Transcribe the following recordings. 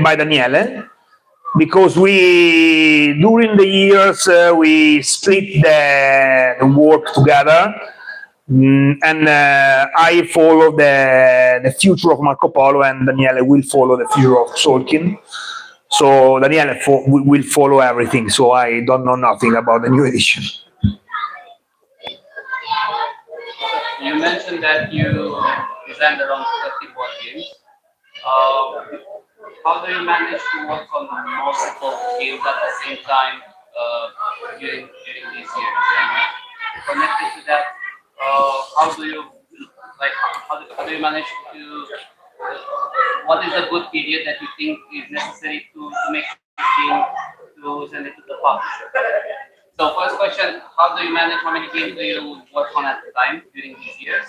by Daniele, because during the years, we split the work together, and I follow the future of Marco Polo, and Daniele will follow the future of Tzol'kin. So Daniele will follow everything, so I don't know nothing about the new edition. You mentioned that you designed around 30 board games. How do you manage to work on multiple games at the same time during these years? And connected to that, how do you manage to? What is a good period that you think is necessary to make a game to send it to the publisher? So first question, how do you manage, how many games do you work on at a time during these years?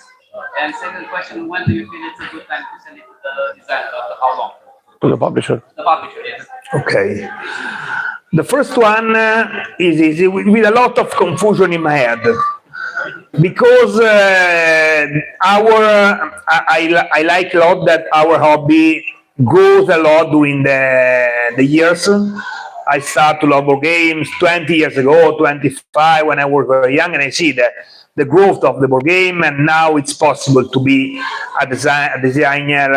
And second question, when do you feel it's a good time to send it to the designer? After how long? To the publisher. The publisher, yes. Okay. The first one is easy, with a lot of confusion in my head. Because I like a lot that our hobby grows a lot during the years. I started to love board games 20 years ago, 25 when I was very young, and I see the growth of the board game, and now it's possible to be a designer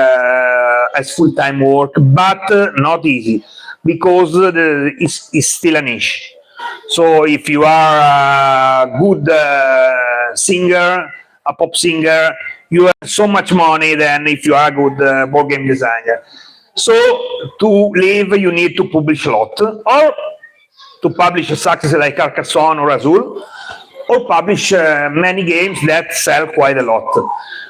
as full-time work, but not easy, because it's still a niche. So if you are a good singer, a pop singer, you have so much money than if you are a good board game designer. So to live, you need to publish a lot, or to publish a success like Carcassonne or Azul, or publish many games that sell quite a lot.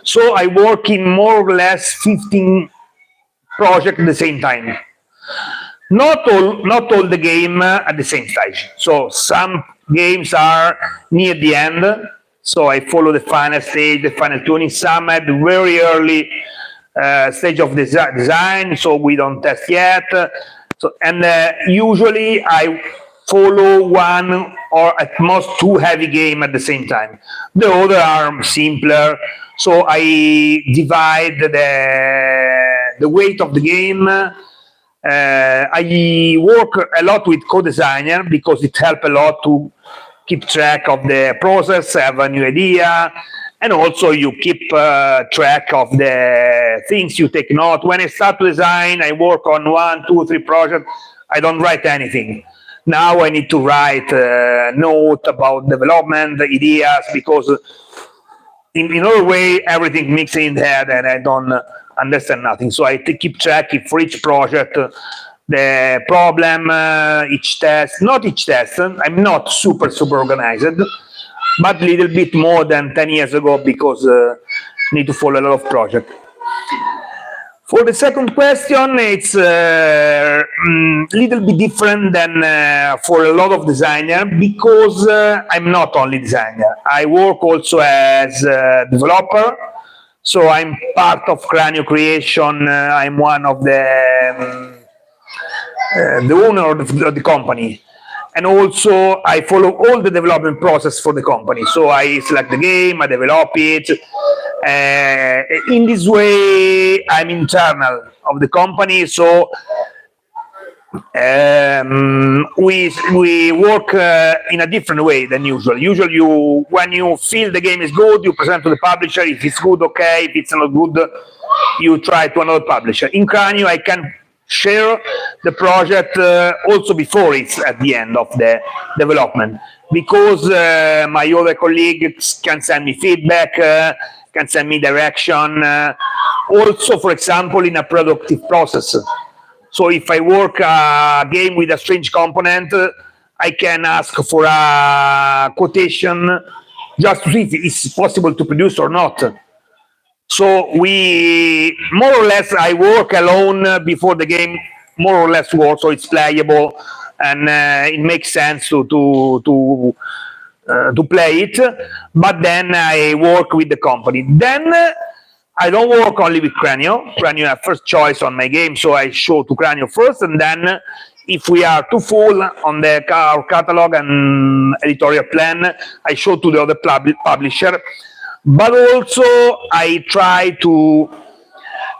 So I work in more or less 15 projects at the same time. Not all the game at the same stage. So some games are near the end, so I follow the final stage, the final tuning. Some at the very early stage of design, so we don't test yet. So, and usually I follow one or at most two heavy games at the same time. The other are simpler, so I divide the weight of the game. I work a lot with co-designer because it helps a lot to keep track of the process, have a new idea, and also you keep track of the things you take note. When I start to design, I work on 1, 2, 3 projects. I don't write anything. Now I need to write a note about development, ideas, because in other way, everything mixes in the head and I don't understand nothing. So I keep track for each project, the problem, each test, not each test. I'm not super organized, but a little bit more than 10 years ago because need to follow a lot of projects. For the second question, it's a little bit different than for a lot of designers because I'm not only designer. I work also as a developer. So I'm part of Cranio Creations. I'm one of the owner of the company. And also I follow all the development process for the company. So I select the game, I develop it. In this way, I'm internal of the company. So we work in a different way than usual. Usually, when you feel the game is good, you present to the publisher. If it's good, okay. If it's not good, you try to another publisher. In Cranio, I can share the project also before it's at the end of the development, because my other colleagues can send me feedback, can send me direction. Also, for example, in a productive process. So if I work a game with a strange component, I can ask for a quotation just to see if it's possible to produce or not. So we, more or less, I work alone before the game more or less works, so it's playable and it makes sense to play it. But then I work with the company. Then I don't work only with Cranio. Cranio has first choice on my game, so I show to Cranio first, and then if we are too full on our catalog and editorial plan, I show to the other publisher. But also I try to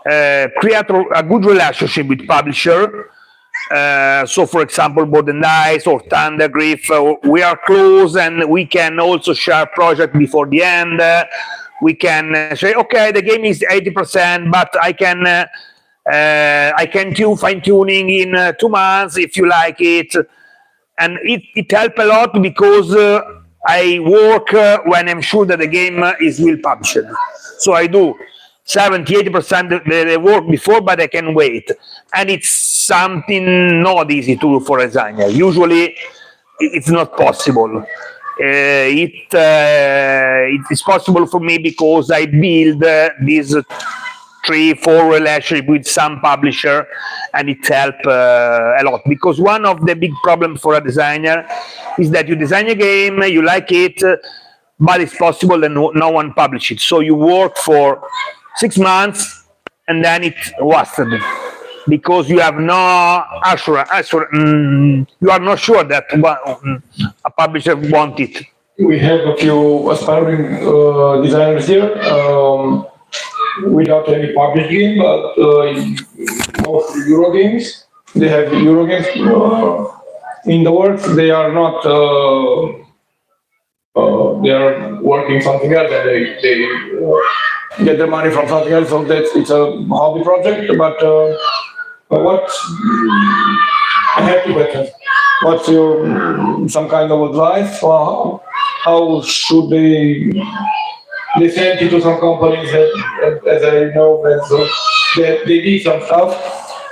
create a good relationship with publisher. So, for example, Board and Dice or Thundergriff, we are close, and we can also share project before the end. We can say, okay, the game is 80%, but I can do fine tuning in 2 months if you like it, and it helps a lot because I work when I'm sure that the game is well published. So I do 70-80% of the work before, but I can wait, and it's something not easy to do for a designer. Usually, it's not possible. It is possible for me because I build these 3-4 relationship with some publisher, and it helps a lot. Because one of the big problems for a designer is that you design a game, you like it, but it's possible that no one publish it. So you work for 6 months, and then it wasted because you have no you are not sure that a publisher want it. We have a few aspiring designers here without any published game, but mostly Euro games. They have Euro games in the works. They are not. They are working something else, and they get the money from something else. So it's a hobby project. But what I have two questions. What's your some kind of advice for how should they send it to some companies as I know that they did some stuff,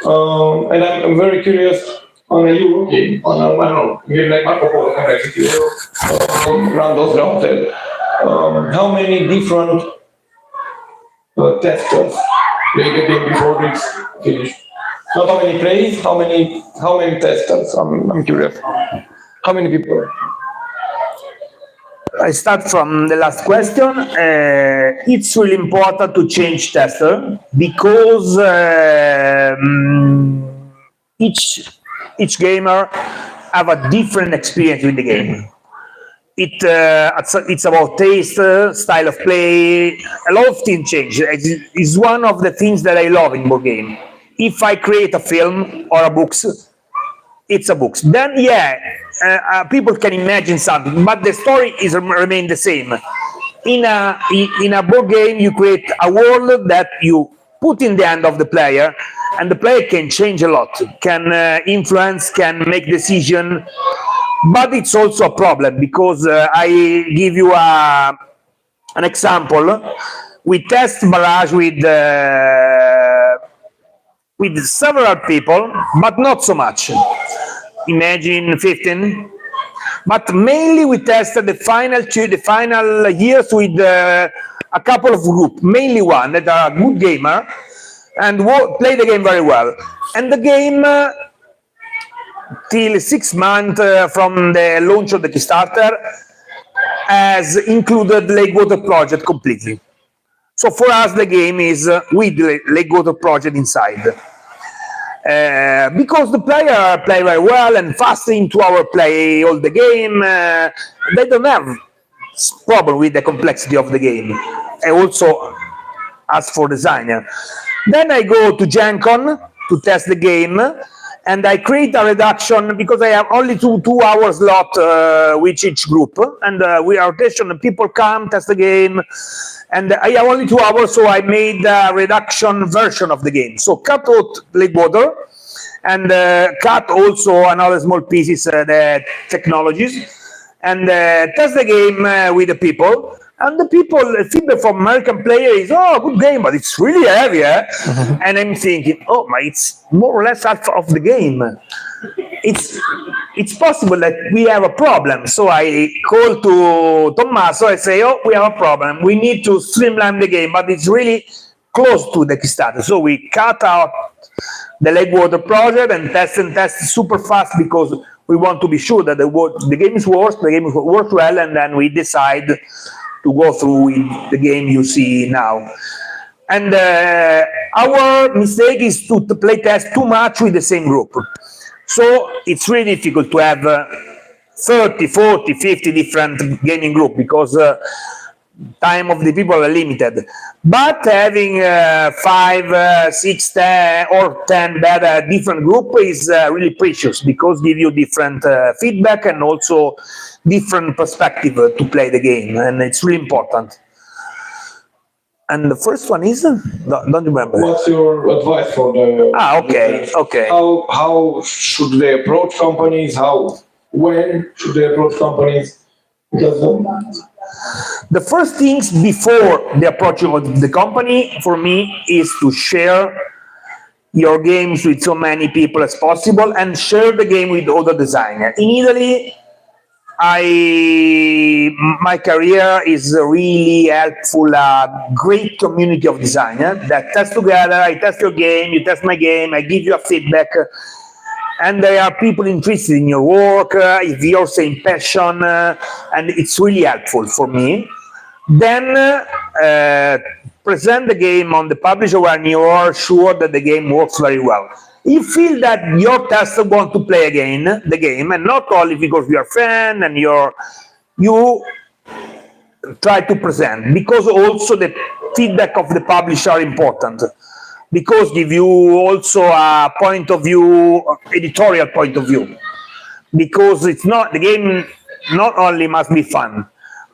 and I'm very curious on a Euro game, on a, I don't know, game like Marco Polo Complexity or Austria Hotel. How many different testers they get in before it's finished? Not how many plays, how many testers? I'm curious. How many people? I start from the last question. It's really important to change tester because each gamer have a different experience with the game. It's about taste, style of play. A lot of things change. It's one of the things that I love in board game. If I create a film or a books, it's a books. Then people can imagine something, but the story remain the same. In a board game, you create a world that you put in the hand of the player, and the player can change a lot, can influence, can make decision. But it's also a problem because I give you an example. We test Barrage with several people, but not so much. Imagine 15. But mainly we tested the final years with a couple of groups, mainly one that are a good gamer and play the game very well. And the game, till 6 months from the launch of the Kickstarter, has included Lake Water Project completely. So for us, the game is with Lake Water Project inside. Because the player play very well and fast into our play all the game, they don't have problem with the complexity of the game. I also ask for designer. Then I go to Gen Con to test the game, and I create a reduction because I have only two hour slot with each group, and we are rotation. People come test the game, and I have only 2 hours, so I made a reduction version of the game. So cut out Lake Water, and cut also another small pieces the technologies, and test the game with the people. And the people, feedback from American player is, oh, good game, but it's really heavy, eh? And I'm thinking, oh, but it's more or less half of the game. It's possible that we have a problem. So I call to Tommaso, I say, oh, we have a problem. We need to streamline the game, but it's really close to the Kickstarter. So we cut out the Lake Water project and test super fast because we want to be sure that the game is works, the game works well, and then we decide to go through with the game you see now. And our mistake is to play test too much with the same group. So it's really difficult to have 30, 40, 50 different gaming groups because time of the people are limited. But having 5, 6, 10, or 10 better different group is really precious, because give you different feedback and also different perspective to play the game, and it's really important. And the first one is, don't remember. What's your advice for the? Okay. How should they approach companies? When should they approach companies? Because the first things before the approach of the company for me is to share your games with so many people as possible, and share the game with other designers. In Italy, my career is really helpful, a great community of designers that test together. I test your game, you test my game, I give you a feedback, and there are people interested in your work, if you're same passion, and it's really helpful for me. Then present the game on the publisher when you are sure that the game works very well. You feel that your tester want to play again the game, and not only because you are a friend and you try to present, because also the feedback of the publisher are important, because give you also a point of view, editorial point of view, because it's not the game not only must be fun,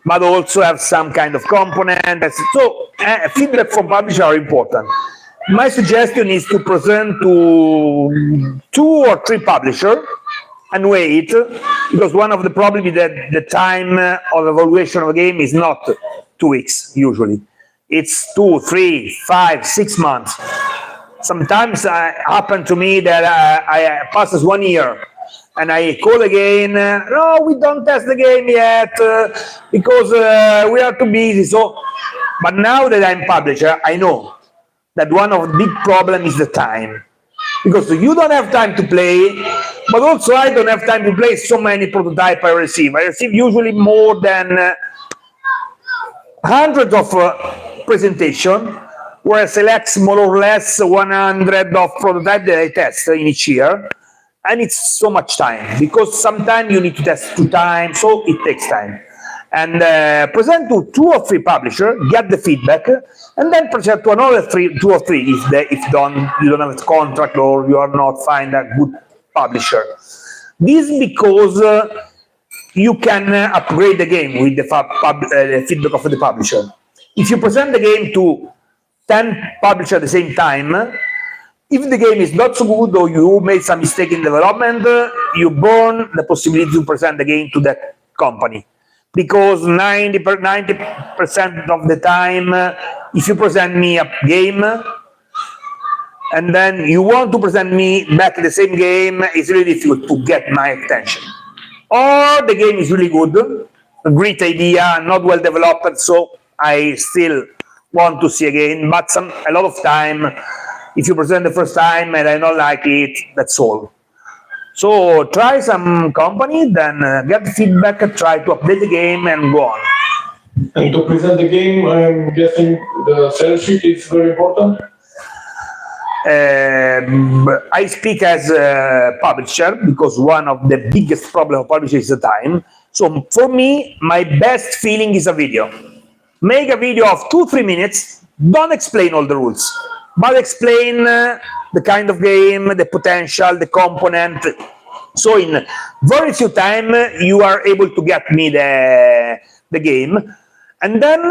but also have some kind of component. So feedback from publisher are important. My suggestion is to present to 2 or 3 publishers and wait, because one of the problems is that the time of evaluation of a game is not 2 weeks usually. It's 2, 3, 5, 6 months. Sometimes it happened to me that I passes 1 year and I call again, no, we don't test the game yet because we are too busy. So, but now that I'm publisher, I know that one of the big problems is the time, because you don't have time to play, but also I don't have time to play so many prototypes I receive. I receive usually more than hundreds of presentations, where I select more or less 100 of prototypes that I test in each year, and it's so much time, because sometimes you need to test 2 times, so it takes time. And present to 2 or 3 publishers, get the feedback, and then present to another 2 or 3 if you don't have a contract or you are not find a good publisher. This because you can upgrade the game with the feedback of the publisher. If you present the game to 10 publishers at the same time, if the game is not so good or you made some mistake in development, you burn the possibility to present the game to that company. Because 90% of the time, if you present me a game, and then you want to present me back the same game, it's really difficult to get my attention. Or the game is really good, a great idea, not well developed, so I still want to see again. But a lot of time, if you present the first time and I don't like it, that's all. So try some company, then get the feedback, try to update the game, and go on. And to present the game, I'm guessing the sell sheet is very important. I speak as a publisher, because one of the biggest problems of publisher is the time. So for me, my best feeling is a video. Make a video of 2-3 minutes. Don't explain all the rules, but explain the kind of game, the potential, the component. So in very few time, you are able to get me the game. And then,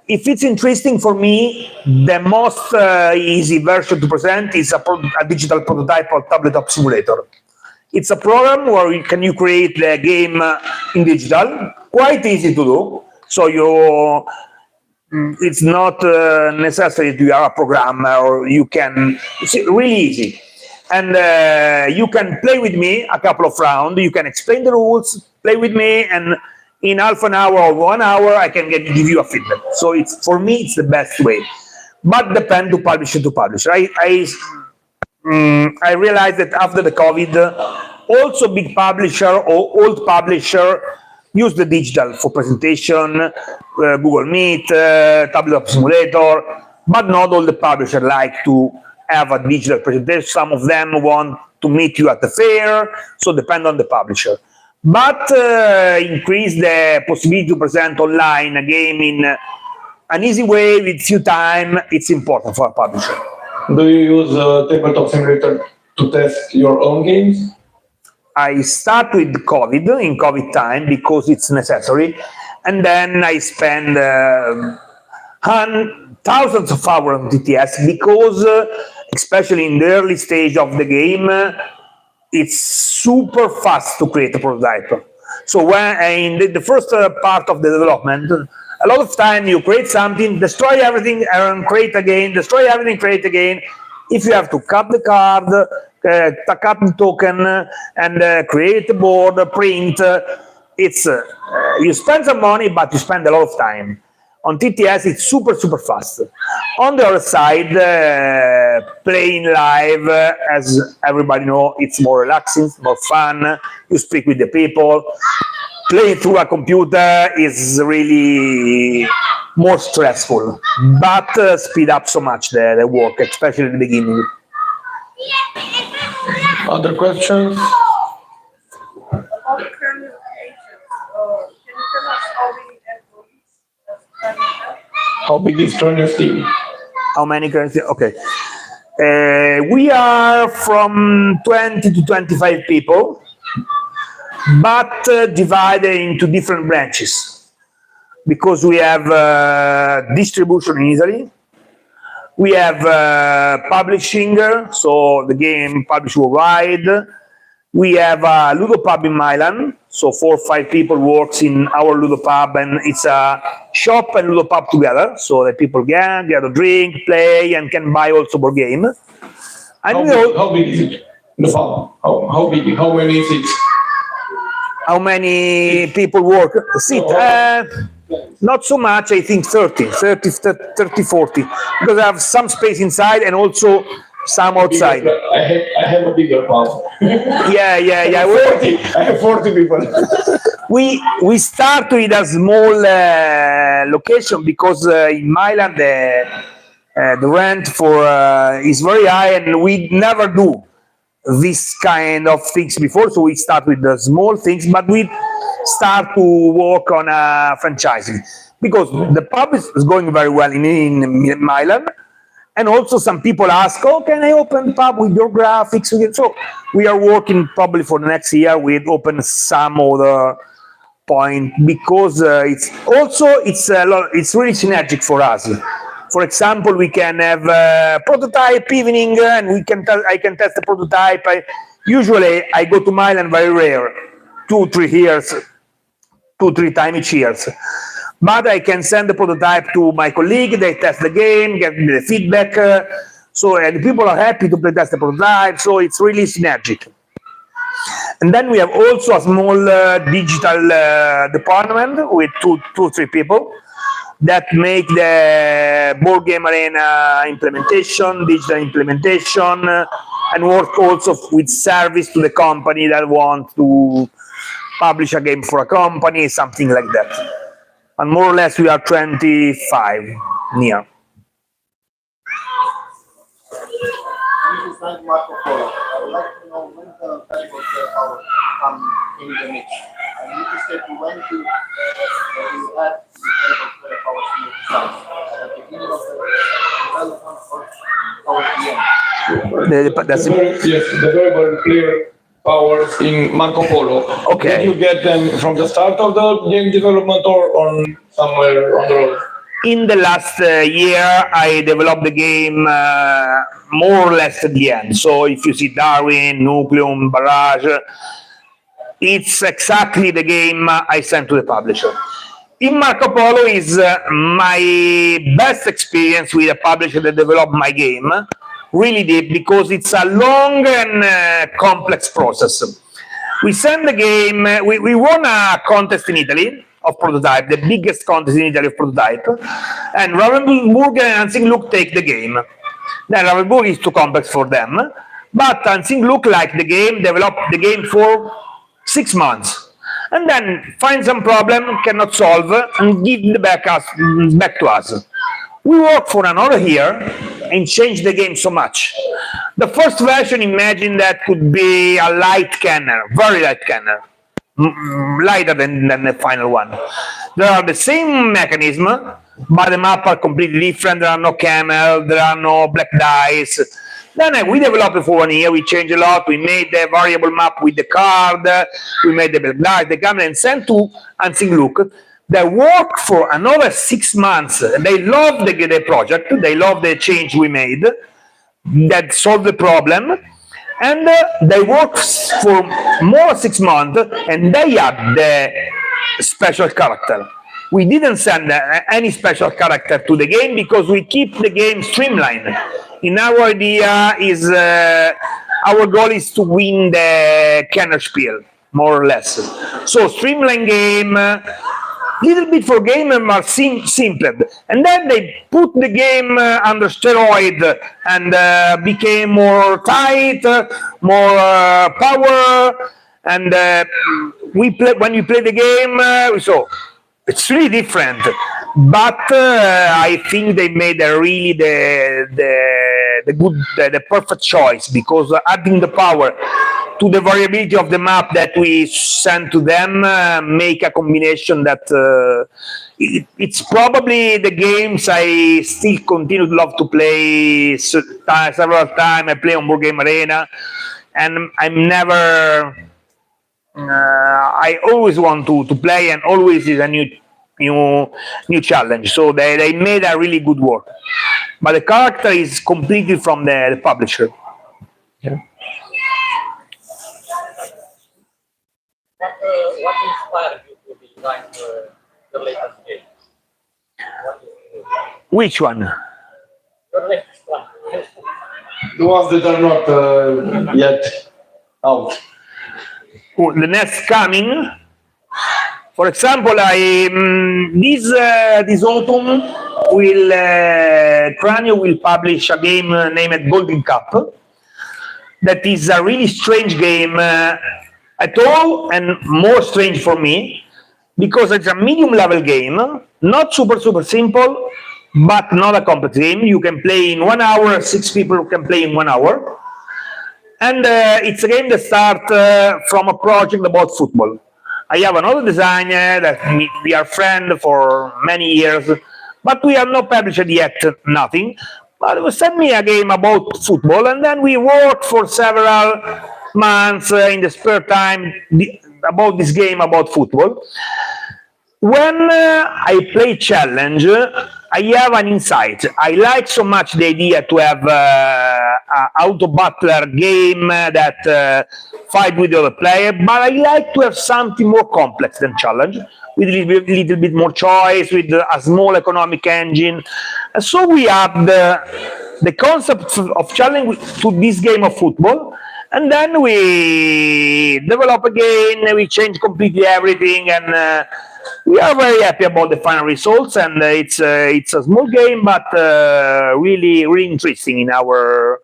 if it's interesting for me, the most easy version to present is a digital prototype of Tabletop Simulator. It's a program where you create the game in digital, quite easy to do. So it's not necessary to have a programmer, or it's really easy. And you can play with me a couple of rounds, you can explain the rules, play with me, and in half an hour or 1 hour, I can give you a feedback. So for me, it's the best way. But depend to publisher to publisher. I realized that after the COVID, also big publisher or old publisher use the digital for presentation, Google Meet, Tabletop Simulator, but not all the publishers like to have a digital presentation. Some of them want to meet you at the fair, so depend on the publisher. But increase the possibility to present online a game in an easy way with few time, it's important for a publisher. Do you use tabletop simulator to test your own games? I start with COVID, in COVID time, because it's necessary. And then I spend thousands of hours on TTS because, especially in the early stage of the game, it's super fast to create a prototype. So when in the first part of the development, a lot of time you create something, destroy everything, and create again, destroy everything, create again. If you have to cut the card, cut the token, and create a board, print, it's you spend some money, but you spend a lot of time. On TTS, it's super fast. On the other side, playing live, as everybody knows, it's more relaxing, more fun. You speak with the people. Playing through a computer is really more stressful, but speed up so much the work, especially at the beginning. Other questions? About Cranio Creations, can you tell us how many employees does Cranio have? How big is Cranio's team? How many currency? Okay. We are from 20 to 25 people, but divided into different branches. Because we have distribution in Italy, we have publishing, so the game published worldwide. We have a Ludopub in Milan, so 4 or 5 people works in our Ludopub, and it's a shop and Ludopub together, so that people can get a drink, play, and can buy also board game. And How big is it? The farm? How big? How many seats? how many people work? Sit, not so much, I think 30, 40, because I have some space inside and also some outside. I have a bigger farm. Yeah. I have 40 people. We start with a small location because in Milan the rent for is very high, and we never do this kind of things before. So we start with the small things, but we start to work on a franchising because the pub is going very well in Milan. And also some people ask, oh, can I open the pub with your graphics? So we are working probably for the next year. We'll open some other point because it's really synergic for us. For example, we can have a prototype evening and I can test the prototype. Usually I go to Milan very rare, 2-3 times each year. But I can send the prototype to my colleague, they test the game, get me the feedback. And people are happy to play test the prototype, so it's really synergic. And then we have also a small digital department with 2-3 people that make the board game arena implementation, digital implementation, and work also with service to the company that want to publish a game for a company, something like that. And more or less we are 25 near. This is like Marco Polo. I would like to know when the valuable power come in the mix. I need to say when to add the valuable power to your design. At the beginning of the development or at the end? Yes, the variable player powers in Marco Polo. Okay. Did you get them from the start of the game development or on somewhere on the road? In the last year, I developed the game more or less at the end. So if you see Darwin, Nucleum, Barrage, it's exactly the game I sent to the publisher. In Marco Polo is my best experience with a publisher that developed my game. Really deep, because it's a long and complex process. We send the game, we won a contest in Italy of prototype, the biggest contest in Italy of prototype, and Ravensburg and Hansing Look take the game. Then Ravensburg is too complex for them, but Hansing Look liked the game, developed the game for 6 months, and then find some problem, cannot solve, and give the back to us. We work for another year and change the game so much. The first version, imagine that could be a light cannon, very light cannon, lighter than the final one. There are the same mechanism, but the map are completely different. There are no camel, there are no black dice. Then we developed it for 1 year. We changed a lot. We made the variable map with the card. We made the black dice, the camel, and sent to Unseen Look. They worked for another 6 months. They loved the project. They loved the change we made. That solved the problem. And they worked for more than 6 months, and they had the special character. We didn't send any special character to the game because we keep the game streamlined. In our idea is our goal is to win the Kennerspiel, more or less. So streamline game, little bit for game are simple, and then they put the game under steroid and became more tight, more power, and when we play the game, so it's really different. But I think they made really the perfect choice, because adding the power to the variability of the map that we send to them make a combination that it's probably the games I still continue to love to play several times. I play on Board Game Arena, and I'm never I always want to play, and always is a new challenge. So they made a really good work, but the character is completely from the publisher. Yeah. What inspired you to design the latest game? Which one? Your latest one. The ones that are not yet out. The next coming, for example, this autumn Cranio will publish a game named Golden Cup. That is a really strange game at all, and more strange for me, because it's a medium level game, not super simple, but not a complex game. You can play in 1 hour, 6 people can play in 1 hour. And it's a game that starts from a project about football. I have another designer that we are friends for many years, but we have not published yet nothing. But he sent me a game about football, and then we worked for several months in the spare time about this game about football. When I play challenge, I have an insight. I like so much the idea to have an auto battler game that fight with the other player, but I like to have something more complex than challenge, with a little bit more choice, with a small economic engine. So we add the concept of challenge to this game of football, and then we develop again, we change completely everything, and we are very happy about the final results. And it's a small game, but really interesting in our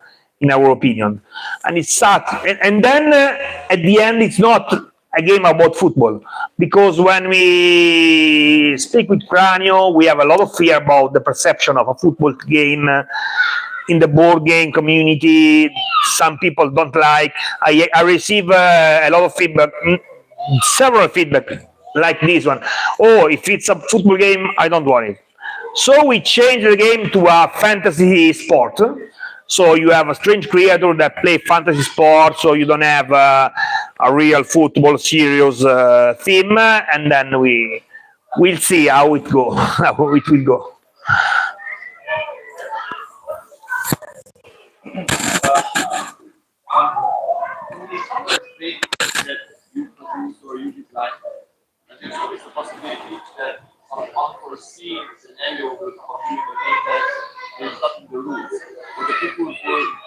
opinion. And it's sad. And then at the end, it's not a game about football, because when we speak with Cranio, we have a lot of fear about the perception of a football game in the board game community. Some people don't like. I receive a lot of feedback, several feedback like this one. Oh, if it's a football game, I don't want it. So we changed the game to a fantasy sport. So you have a strange creator that play fantasy sport, so you don't have a real football serious theme. And then we'll see how it go, how it will go. That you produce or you design, and there's always the possibility that some unforeseen scenario will occur in the game that is not in the rules, or the people will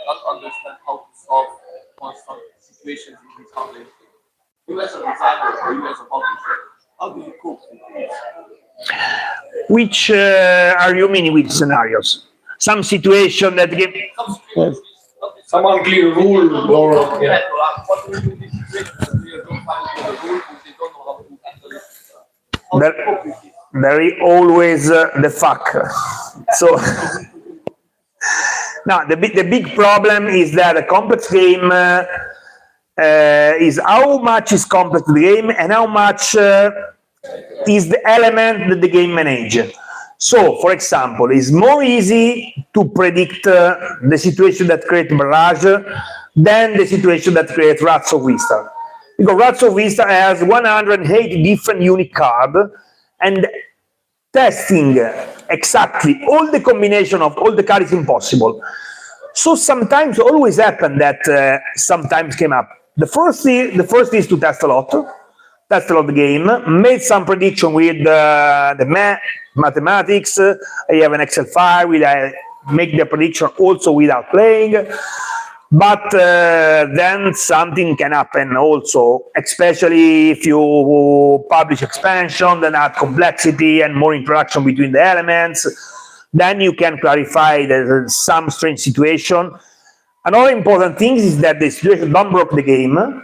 not understand how to solve constant situations in this complex game. You as a designer or you as a publisher, how do you cope with this? Which are you meaning with scenarios? Some situation that give. Some unclear rule or yeah. What do you do in this situation? They don't find the rule, they don't know how to handle it. How do you cope with this? There is always the fuck. So now the big problem is that a complex game is how much is complex the game and how much is the element that the game manages. So, for example, it's more easy to predict the situation that creates Barrage than the situation that creates Rats of Vista. Because Rats of Vista has 180 different unique cards, and testing exactly all the combination of all the cards is impossible. So sometimes always happen that sometimes came up. The first is to test a lot the game, made some prediction with the mathematics. I have an Excel file where I make the prediction also without playing. But then something can happen also, especially if you publish expansion, then add complexity and more interaction between the elements. Then you can clarify some strange situation. Another important thing is that the situation don't break the game.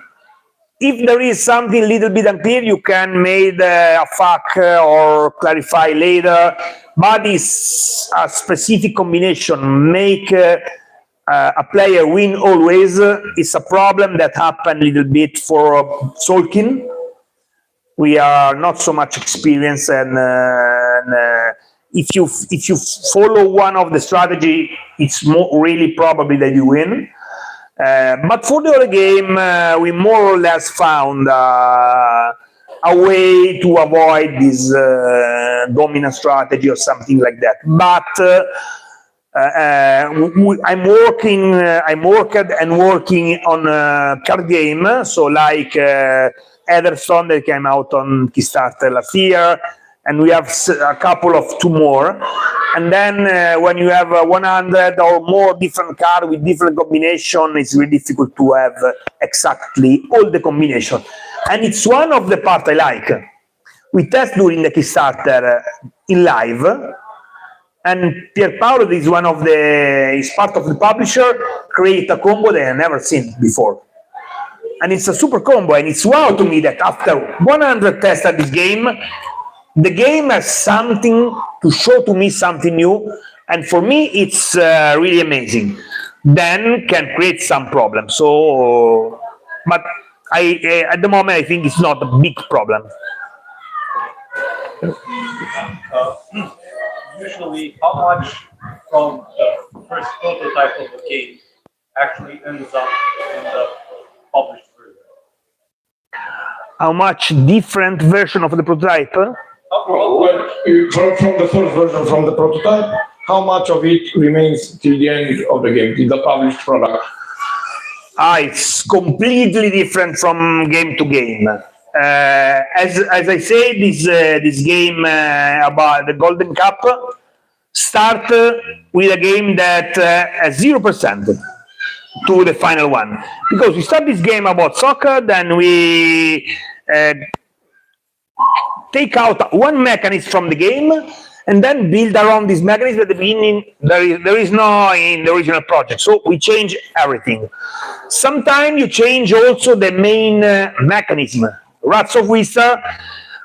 If there is something a little bit unclear, you can make a fuck or clarify later. But it's a specific combination. Make a player win always is a problem that happened a little bit for Tzol'kin. We are not so much experienced, and if you follow one of the strategy, it's really probably that you win. But for the other game, we more or less found a way to avoid this dominant strategy or something like that. But I'm working on a card game, so like Ederson that came out on Kickstarter last year, and we have a couple of two more. And then when you have 100 or more different cards with different combinations, it's really difficult to have exactly all the combinations. And it's one of the parts I like. We test during the Kickstarter in live. And Pierpaolo is part of the publisher, create a combo that I never seen before. And it's a super combo, and it's wow to me that after 100 tests at this game, the game has something to show to me, something new, and for me it's really amazing. Then can create some problems. So, but at the moment I think it's not a big problem. Usually, how much from the first prototype of the game actually ends up in the published version? How much different version of the prototype? From the first version, from the prototype, how much of it remains till the end of the game, till the published product? It's completely different from game to game. As I say, this game about the Golden Cup start with a game that has 0% to the final one. Because we start this game about soccer, then we take out one mechanism from the game, and then build around this mechanism. At the beginning, there is no in the original project, so we change everything. Sometimes you change also the main mechanism. Rats of Vista,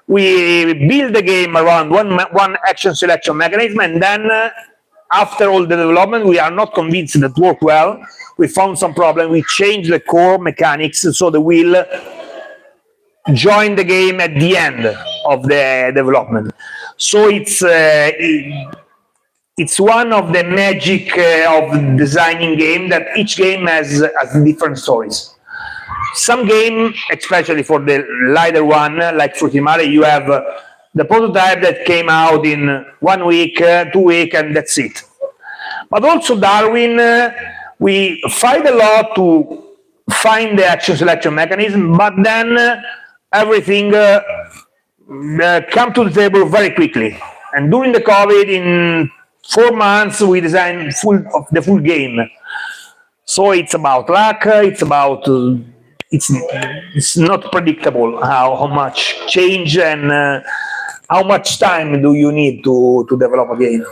we build the game around one action selection mechanism, and then after all the development, we are not convinced that worked well. We found some problem. We change the core mechanics so they will join the game at the end of the development. So it's one of the magic of designing game, that each game has different stories. Some game, especially for the lighter one, like Fruity Mare, you have the prototype that came out in 1 week, 2 weeks, and that's it. But also Darwin, we fight a lot to find the action selection mechanism, but then everything come to the table very quickly. And during the COVID, in 4 months, we designed the full game. So it's about luck. It's about it's not predictable how much change and how much time do you need to develop a game.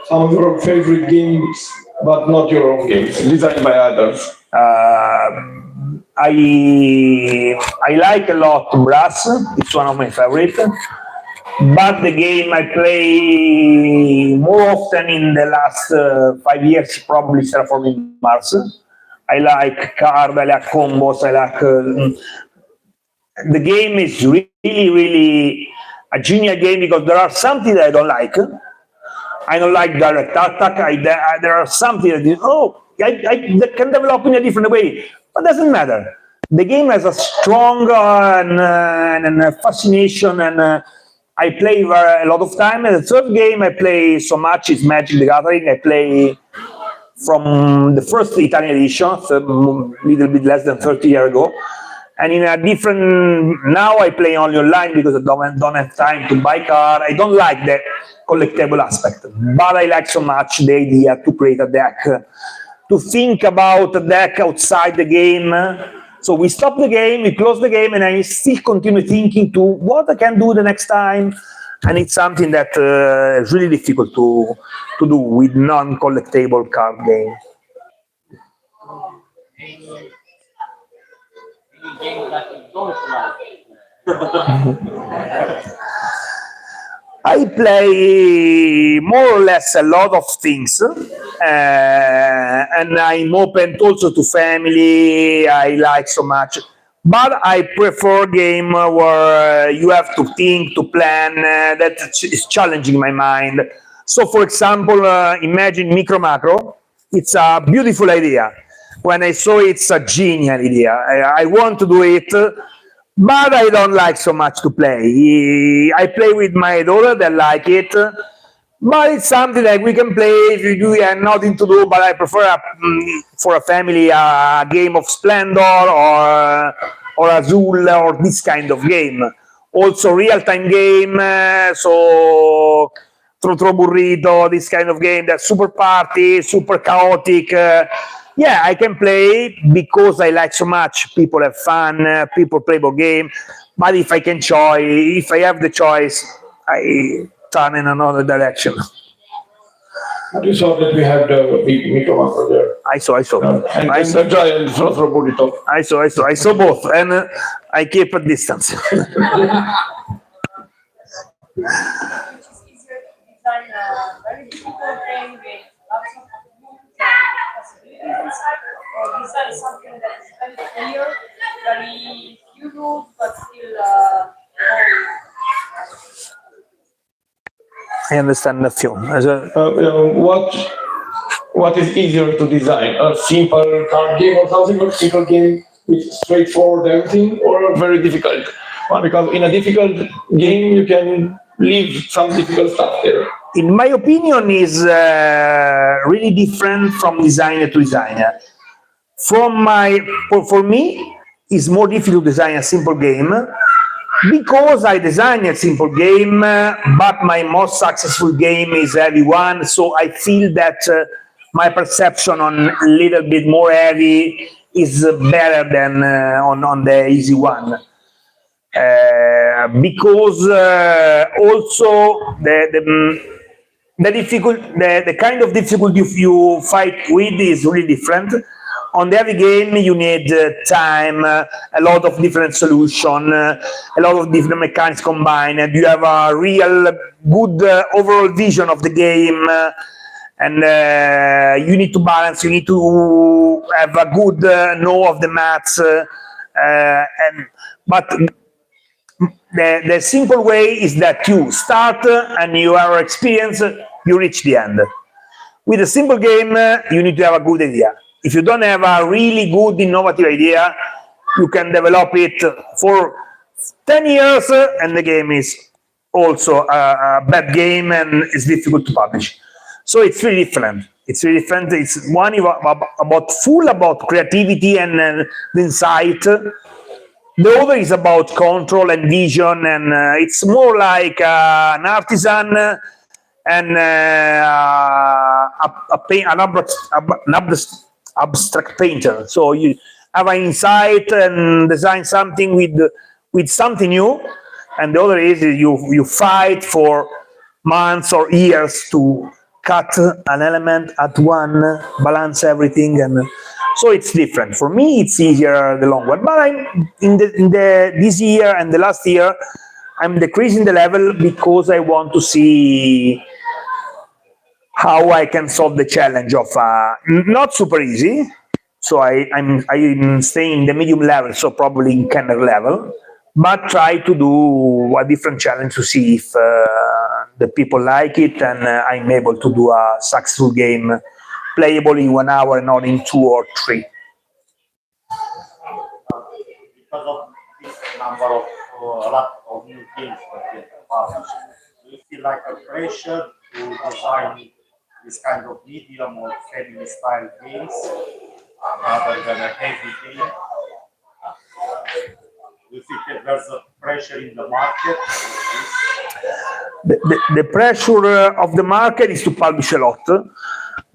Some of your favorite games, but not your own games, designed by others. I like a lot Brass. It's one of my favorites. But the game I play more often in the last 5 years, probably Terraforming Mars. I like card, I like combos, I like... the game is really a genius game because there are something that I don't like. I don't like direct attack. There are something that that can develop in a different way, but doesn't matter. The game has a strong and fascination, and I play a lot of time. And the third game I play so much is Magic the Gathering. I play from the first Italian edition, a little bit less than 30 years ago. And in a different, now I play only online because I don't have time to buy card. I don't like the collectible aspect, but I like so much the idea to create a deck, to think about a deck outside the game. So we stop the game, we close the game, and I still continue thinking to what I can do the next time. And it's something that is really difficult to do with non-collectible card game. Game that you don't like. I play more or less a lot of things, and I'm open also to family. I like so much, but I prefer game where you have to think, to plan. That is challenging my mind. So, for example, imagine Micro Macro. It's a beautiful idea. When I saw it's a genius idea. I want to do it, but I don't like so much to play. I play with my daughter that like it, but it's something that we can play if you have nothing to do. But I prefer for a family a game of Splendor or Azul or this kind of game. Also real-time game, so Trotro Burrito, this kind of game that's super party, super chaotic. Yeah, I can play because I like so much. People have fun, people play board game. But if I can choose, if I have the choice, I turn in another direction. But you saw that we have the big Micro Macro there. I saw. And the giant Trotro Burrito. I saw both, and I keep a distance. Which is easier to design a very difficult game with lots of possibilities inside, or design something that is very clear, very few rules, but still I understand the film. What is easier to design? A simple card game or something, or simple game with straightforward everything, or a very difficult one? Because in a difficult game, you can leave some difficult stuff there. In my opinion, is really different from designer to designer. For me, it's more difficult to design a simple game because I design a simple game, but my most successful game is heavy one. So I feel that my perception on a little bit more heavy is better than on the easy one. Because also the kind of difficulty you fight with is really different. On the heavy game, you need time, a lot of different solutions, a lot of different mechanics combined, and you have a real good overall vision of the game, and you need to balance, you need to have a good know of the maths, but the simple way is that you start and you have experience, you reach the end. With a simple game, you need to have a good idea. If you don't have a really good, innovative idea, you can develop it for 10 years, and the game is also a bad game and it's difficult to publish. So it's really different. It's really different. It's one about creativity and the insight. The other is about control and vision, and it's more like an artisan and an abstract painter. So you have an insight and design something with something new, and the other is you fight for months or years to cut an element at one, balance everything, and so it's different. For me, it's easier the long one. But this year and the last year, I'm decreasing the level because I want to see how I can solve the challenge of not super easy, So I'm staying in the medium level, so probably in Kenner level, but try to do a different challenge to see if the people like it, and I'm able to do a successful game playable in 1 hour, not in 2 or 3. Because of this number of a lot of new games that get published, do you feel like a pressure to design this kind of medium or family style games rather than a heavy game? Do you think that there's a pressure in the market? The pressure of the market is to publish a lot,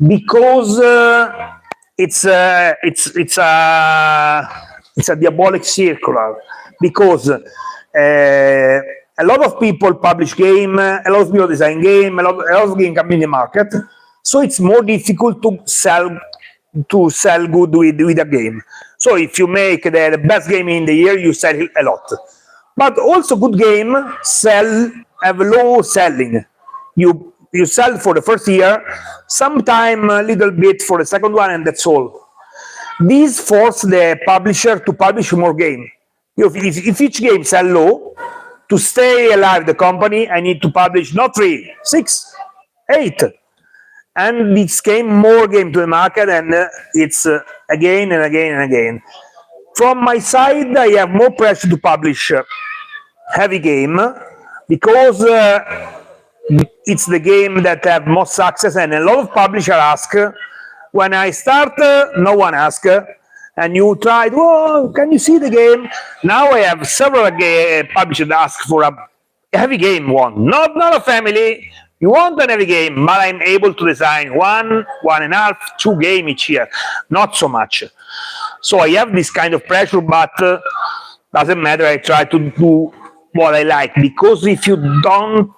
because it's a diabolic circular, because a lot of people publish game, a lot of people design game, a lot of game come in the market, so it's more difficult to sell good with a game. So if you make the best game in the year, you sell a lot. But also good game have low selling. You sell for the first year, sometime a little bit for the second one, and that's all. This forces the publisher to publish more game. If each game sell low, to stay alive, the company, I need to publish not 3, 6, 8. And this came more game to the market, and it's again and again and again. From my side, I have more pressure to publish heavy game, because it's the game that have most success, and a lot of publishers ask. When I start, no one asked, and you tried, oh, can you see the game? Now I have several publishers that ask for a heavy game one, not a family. You want a heavy game, but I'm able to design 1, 1.5, 2 games each year, not so much. So I have this kind of pressure, but doesn't matter. I try to do what I like, because if you don't,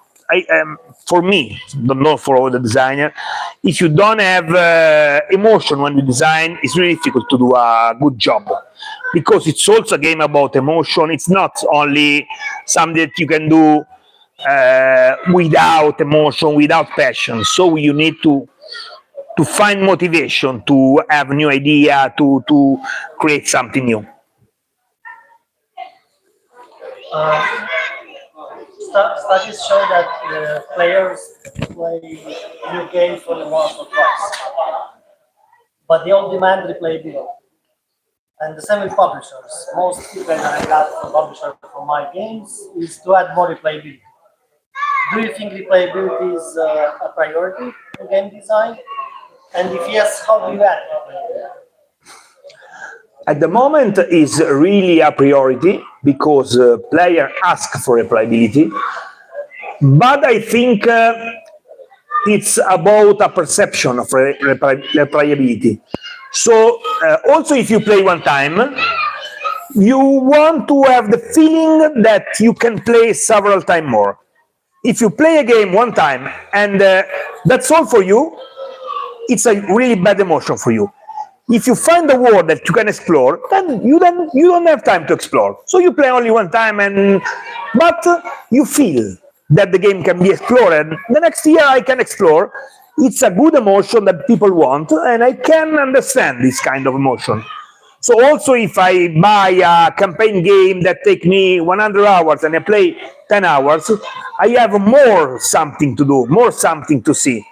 for me, don't know for all the designer, if you don't have emotion when you design, it's really difficult to do a good job, because it's also a game about emotion. It's not only something that you can do without emotion, without passion. So you need to find motivation, to have new idea, to create something new. Studies show that players play new games only once or twice, but they all demand replayability. And the same with publishers. Most feedback that I got from publishers from my games is to add more replayability. Do you think replayability is a priority in game design? And if yes, how do you add replayability? At the moment, is really a priority, because players ask for replayability. But I think it's about a perception of replayability. So also, if you play one time, you want to have the feeling that you can play several times more. If you play a game one time and that's all for you, it's a really bad emotion for you. If you find a world that you can explore, then you don't have time to explore. So you play only one time, but you feel that the game can be explored. The next year I can explore. It's a good emotion that people want, and I can understand this kind of emotion. So also, if I buy a campaign game that takes me 100 hours and I play 10 hours, I have more something to do, more something to see.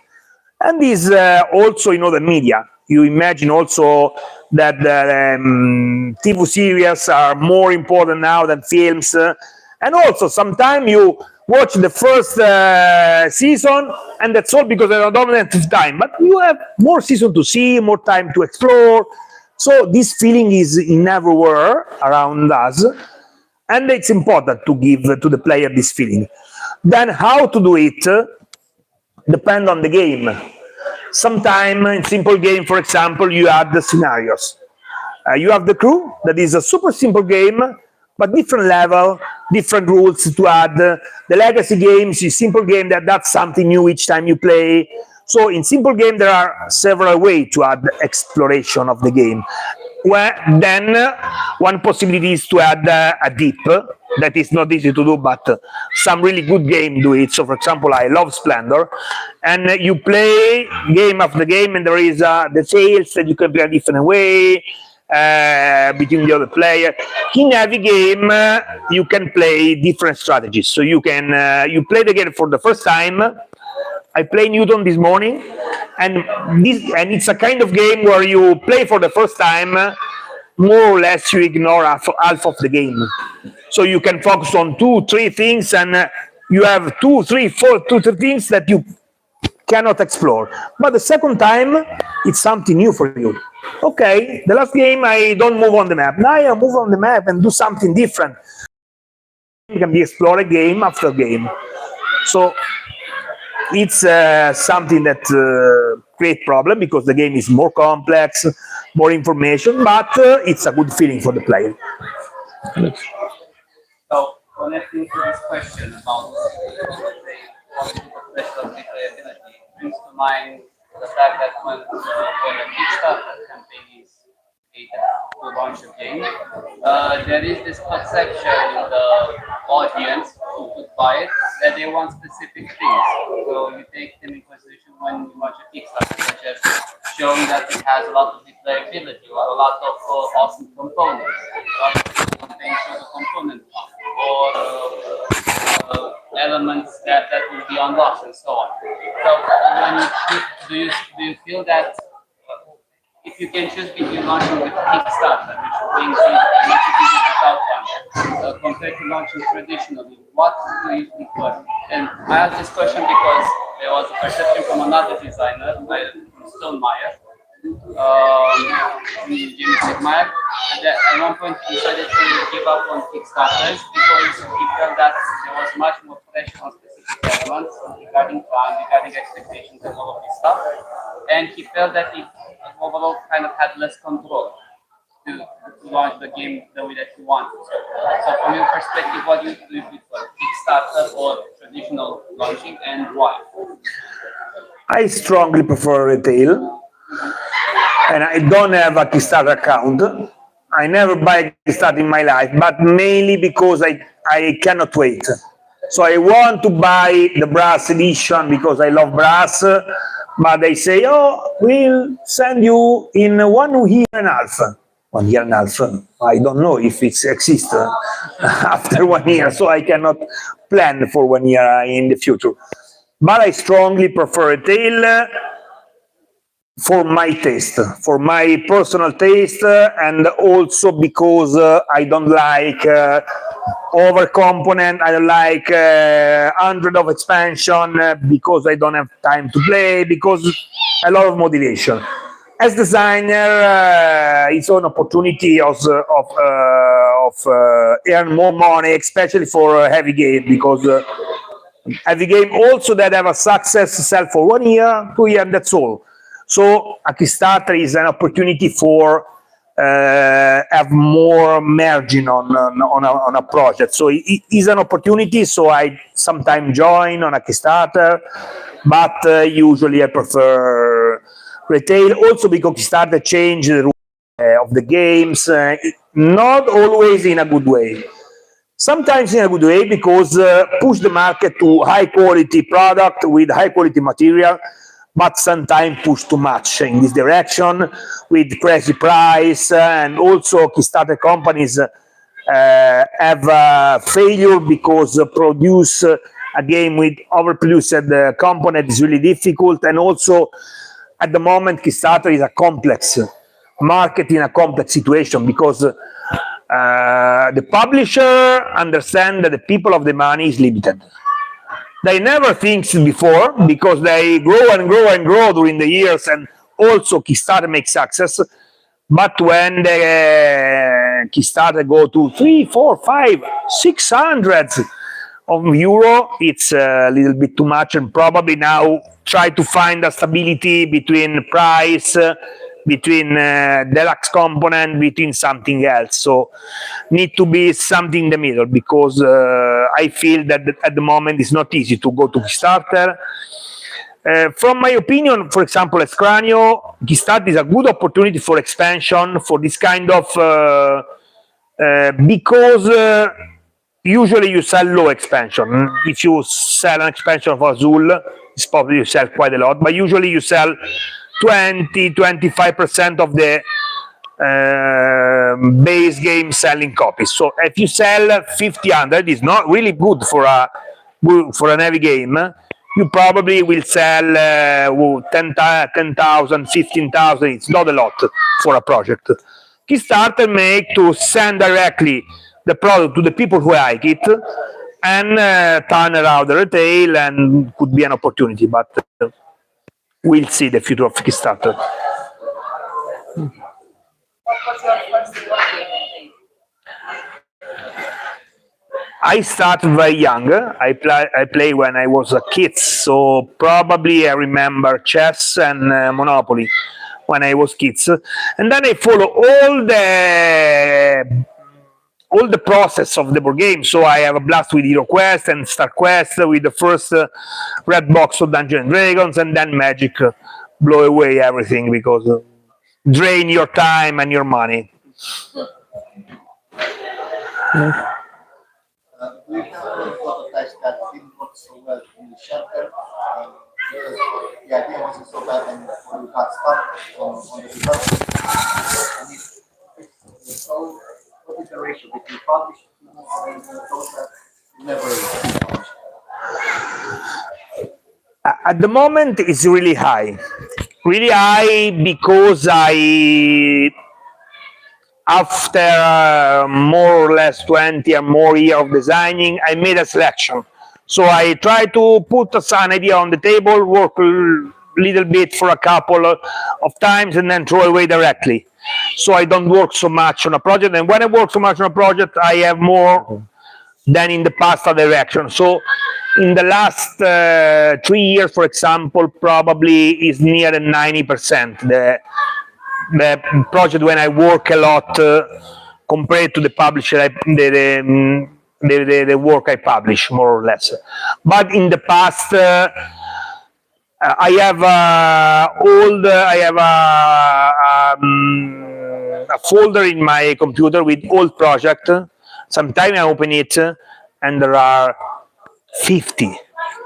And this also in other media. You imagine also that TV series are more important now than films. And also, sometimes you watch the first season, and that's all because I don't have time. But you have more season to see, more time to explore. So this feeling is in everywhere around us. And it's important to give to the player this feeling. Then how to do it depends on the game. Sometimes in simple game, for example, you add the scenarios. You have the crew, that is a super simple game, but different level, different rules to add. The legacy games is simple game that that's something new each time you play. So in simple game, there are several ways to add exploration of the game. Then one possibility is to add a deep, that is not easy to do, but some really good game do it. So, for example, I love Splendor, and you play game after game, and there is details that you can play a different way between the other player. In every game, you can play different strategies. So you can you play the game for the first time. I played Newton this morning, and it's a kind of game where you play for the first time. More or less, you ignore half of the game, so you can focus on 2-3 things, and you have 2-3 things that you cannot explore. But the second time, it's something new for you. Okay, the last game I don't move on the map. Now I move on the map and do something different. It can be explored game after game. So it's something that creates problem because the game is more complex, more information, but it's a good feeling for the player. So connecting to this question about special replayability, brings to mind the fact that when a Kickstarter campaign is created to launch a game, there is this perception in the audience who could buy it that they want specific things. So you take them in consideration when you launch a Kickstarter, such as showing that it has a lot of replayability or a lot of awesome components, a lot of potential components, or elements that will be unlocked and so on. So when you choose, do you feel that if you can choose between launching with Kickstarter, which brings in a much easier crowdfunding, compared to launching traditionally, what do you think works? And I ask this question because there was a perception from another designer, from Stonemeyer, Jimmy Stegmaier, that at one point he decided to give up on Kickstarters because he felt that there was much more pressure on specific elements regarding time, regarding expectations and all of this stuff. And he felt that he overall kind of had less control to launch the game the way that he wanted. So from your perspective, what do you prefer, Kickstarter or traditional launching, and why? I strongly prefer retail, and I don't have a Kickstarter account. I never buy Kickstarter in my life, but mainly because I cannot wait. So I want to buy the brass edition because I love brass, but they say, oh, we'll send you in 1 year and a half. 1 year and a half. I don't know if it exists after 1 year, so I cannot plan for 1 year in the future. But I strongly prefer retail for my taste, for my personal taste, and also because I don't like over component. I don't like 100 of expansion because I don't have time to play, because a lot of motivation. As designer, it's an opportunity of earn more money, especially for a heavy game, because heavy game also that have a success sell for 1 year, 2 years, and that's all. So a Kickstarter is an opportunity for have more margin on a project. So it is an opportunity. So I sometimes join on a Kickstarter, but usually I prefer retail. Also because Kickstarter change the rules of the games, not always in a good way. Sometimes in a good way because push the market to high quality product with high quality material, but sometimes push too much in this direction with crazy price, and also Kickstarter companies have failure because produce a game with overproduced component is really difficult, and also at the moment Kickstarter is a complex market in a complex situation because the publisher understand that the people of the money is limited. They never think before because they grow and grow and grow during the years, and also Kickstarter makes success. But when the Kickstarter go to 3, 4, 5, 600 of euro, it's a little bit too much, and probably now try to find a stability between price, between deluxe component, between something else. So need to be something in the middle, because I feel that at the moment it's not easy to go to Kickstarter. From my opinion, for example, as Cranio, Kickstarter is a good opportunity for expansion for this kind of because usually you sell low expansion. If you sell an expansion of Azul, it's probably you sell quite a lot, but usually you sell 20-25% of the base game selling copies. So if you sell 50-100, it's not really good for an heavy game. You probably will sell 10,000, 15,000. It's not a lot for a project. Kickstarter make to send directly the product to the people who like it and turn around the retail, and could be an opportunity, but we'll see the future of Kickstarter. What was your first board game? I started very young. I play when I was a kid, so probably I remember chess and Monopoly when I was kids, and then I follow all the process of the board game. So I have a blast with Hero Quest and Star Quest, with the first red box of Dungeons and Dragons, and then Magic blow away everything because drain your time and your money. Do you have any prototypes that didn't work so well in the shelter? Because the idea wasn't so bad and you got stuck on the development. And so, what is the ratio between published and those that never published? At the moment, it's really high. Really high because after more or less 20 or more years of designing, I made a selection. So I try to put an idea on the table, work a little bit for a couple of times, and then throw away directly. So I don't work so much on a project. And when I work so much on a project, I have more than in the past a direction. So in the last 3 years, for example, probably is near 90%. The project when I work a lot compared to the publisher, the work I publish, more or less. But in the past, I have a folder in my computer with old project. Sometimes I open it, and there are 50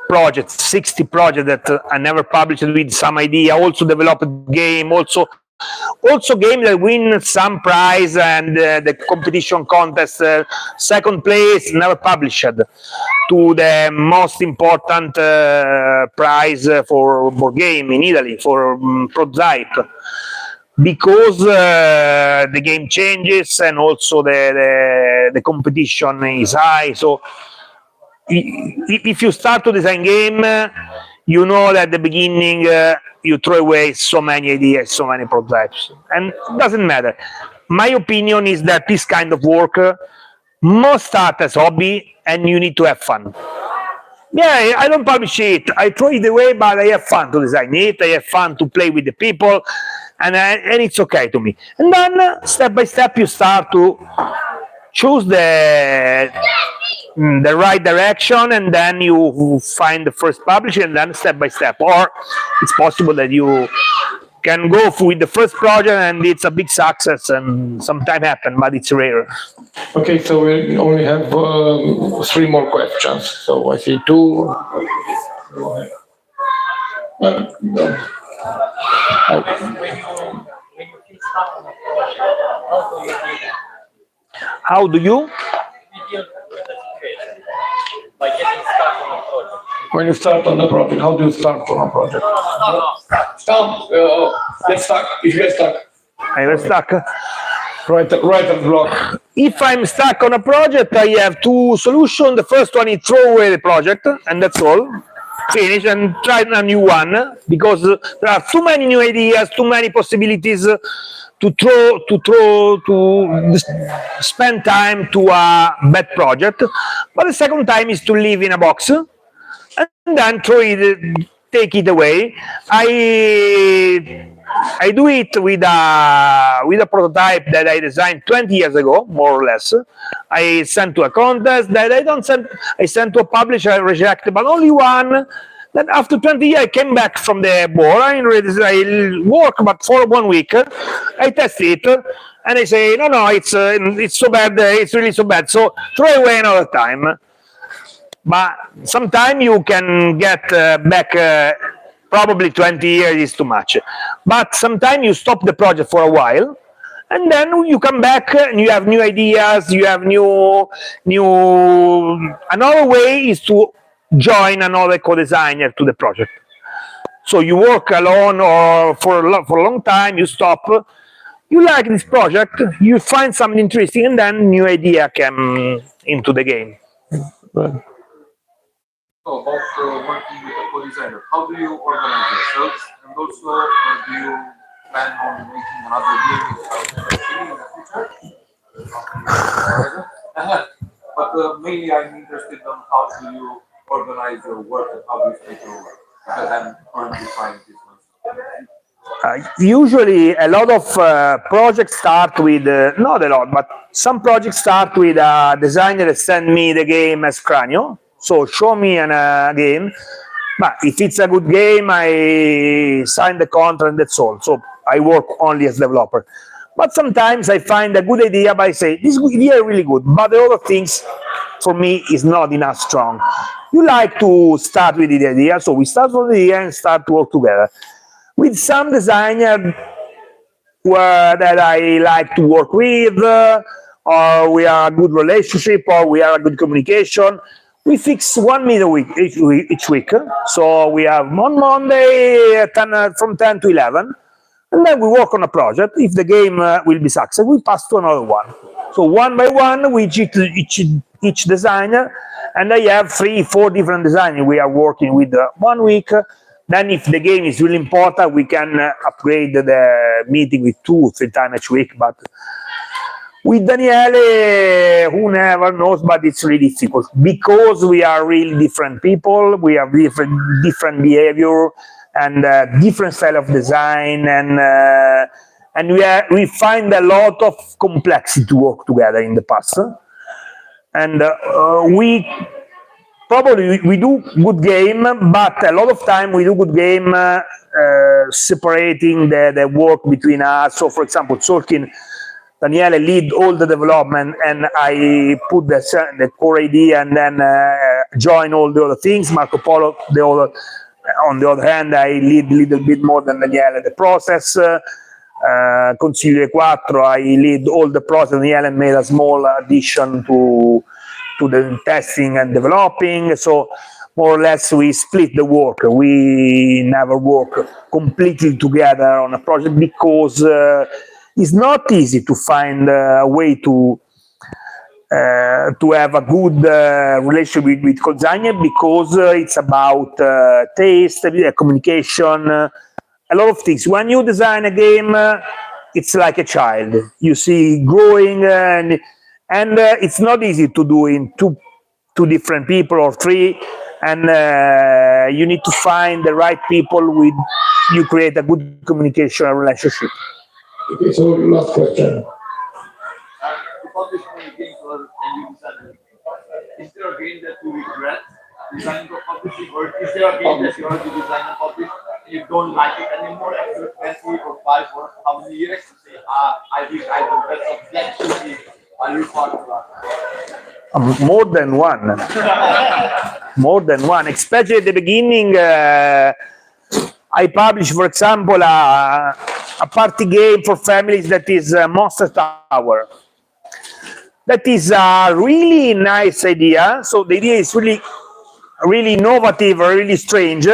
projects, 60 projects that I never published with some idea. Also developed game, also games that win some prize and the competition contest, second place, never published, to the most important prize for board game in Italy, for prototype, because the game changes and also the competition is high. So if you start to design game, you know that at the beginning you throw away so many ideas, so many prototypes, and it doesn't matter. My opinion is that this kind of work must start as hobby, and you need to have fun. Yeah, I don't publish it, I throw it away, but I have fun to design it, I have fun to play with the people, and it's okay to me. And then step by step you start to choose the right direction, and then you find the first publisher, and then step by step. Or it's possible that you can go with the first project and it's a big success, and sometimes happen, but it's rare. Okay, so we only have 3 more questions. So I see 2. When you feel stuck on a project, how do you How do deal you? with the situation? By getting stuck on a project. When you start on a project, how do you start on a project? Stop. Get stuck. If you get stuck, I was stuck. right at block. If I'm stuck on a project, I have 2 solutions. The first one is throw away the project, and that's all. Finish and try a new one, because there are too many new ideas, too many possibilities to spend time to a bad project. But the second time is to live in a box and then take it away. I do it with a prototype that I designed 20 years ago, more or less. I sent to a contest that I sent to a publisher, I rejected, but only one Then after 20 years, I came back from the war. I work, but for 1 week, I test it, and I say, no, it's so bad. It's really so bad. So throw away another time. But sometimes you can get back. Probably 20 years is too much. But sometimes you stop the project for a while, and then you come back and you have new ideas. You have new. Another way is to join another co-designer to the project. So you work alone or for a long time, you stop, you like this project, you find something interesting, and then new idea come into the game. Right. So about working with a co-designer, how do you organize yourselves? And also, do you plan on making another game in the future? But mainly I'm interested on how do you organize your work and how do you split your work? Because I'm currently trying this one. Usually, a lot of projects start with, not a lot, but some projects start with a designer that send me the game as Cranio. So show me a game. But if it's a good game, I sign the contract and that's all. So I work only as developer. But sometimes I find a good idea, but I say, this idea is really good, but the other things for me is not enough strong. You like to start with the idea, so we start with the idea and start to work together. With some designer that I like to work with, or we are a good relationship, or we are a good communication, we fix 1 meeting a week, each week. So we have on Monday from 10 to 11. And then we work on a project. If the game will be successful, we pass to another one. So one by one, we each designer, and I have 3-4 different designers we are working with 1 week. Then if the game is really important, we can upgrade the meeting with 2-3 times each week. But with Daniele, who never knows, but it's really difficult because we are really different people. We have different behavior and different style of design, and we find a lot of complexity to work together in the past. And we do good game, but a lot of time we do good game separating the work between us. So, for example, Tzol'kin, Daniele lead all the development, and I put the core idea, and then join all the other things. Marco Polo, on the other hand, I lead a little bit more than Daniele the process. Consiglio 4, I lead all the process. Daniele made a small addition to the testing and developing. So more or less we split the work. We never work completely together on a project because it's not easy to find a way to have a good relationship with co-designer, because it's about taste, communication, a lot of things. When you design a game, it's like a child. You see growing, and it's not easy to do in two different people or 3, and you need to find the right people with you create a good communication relationship. Okay, so last question. To publish many games or a new designer, is there a game that you regret designing or publishing, or is there a game that you already designed and published and you don't like it anymore after 20 or 5 or how many years? You say, I wish I would better that should be a new formula. More than one. More than one. Especially at the beginning, I published, for example, a party game for families that is Monster Tower. That is a really nice idea. So the idea is really innovative, really strange,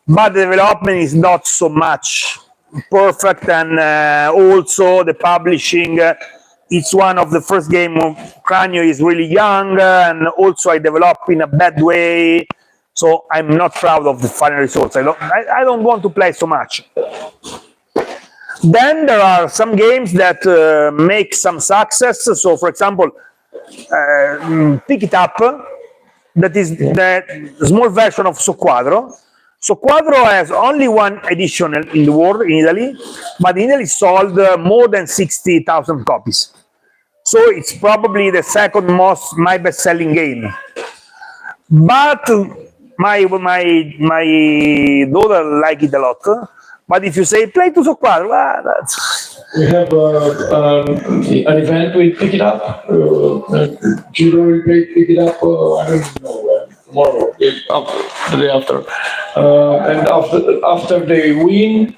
but the development is not so much perfect, and also the publishing. It's one of the first game of Cranio is really young, and also I developed in a bad way, so I'm not proud of the final results. I don't want to play so much. Then there are some games that make some success. So, for example, Pick It Up, that is the small version of Soquadro. Soquadro has only one edition in the world, in Italy, but in Italy sold more than 60,000 copies. So it's probably the second my best-selling game. But my daughter like it a lot. But if you say play to so quadro, that's We have an event. We pick it up. Children will pick it up. I don't know when. Tomorrow, the day after, and after they win,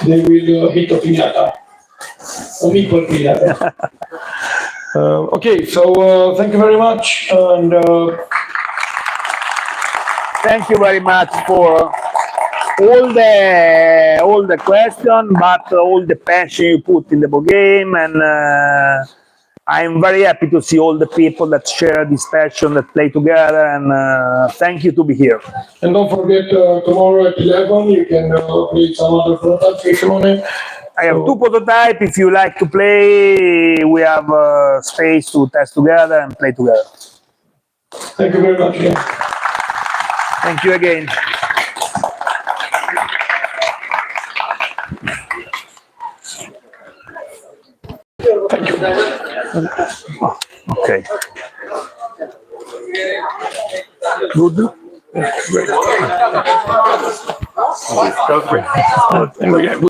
they will hit a piñata, a meatball piñata. Okay, so thank you very much, and thank you very much for all the question, but all the passion you put in the board game, and I'm very happy to see all the people that share this passion, that play together, and thank you to be here. and don't forget tomorrow at 11 you can play some other prototypes if you want it. I have two prototypes. If you like to play, we have space to test together and play together. Thank you very much again. Thank you again. Thank you. Okay. Good. Great.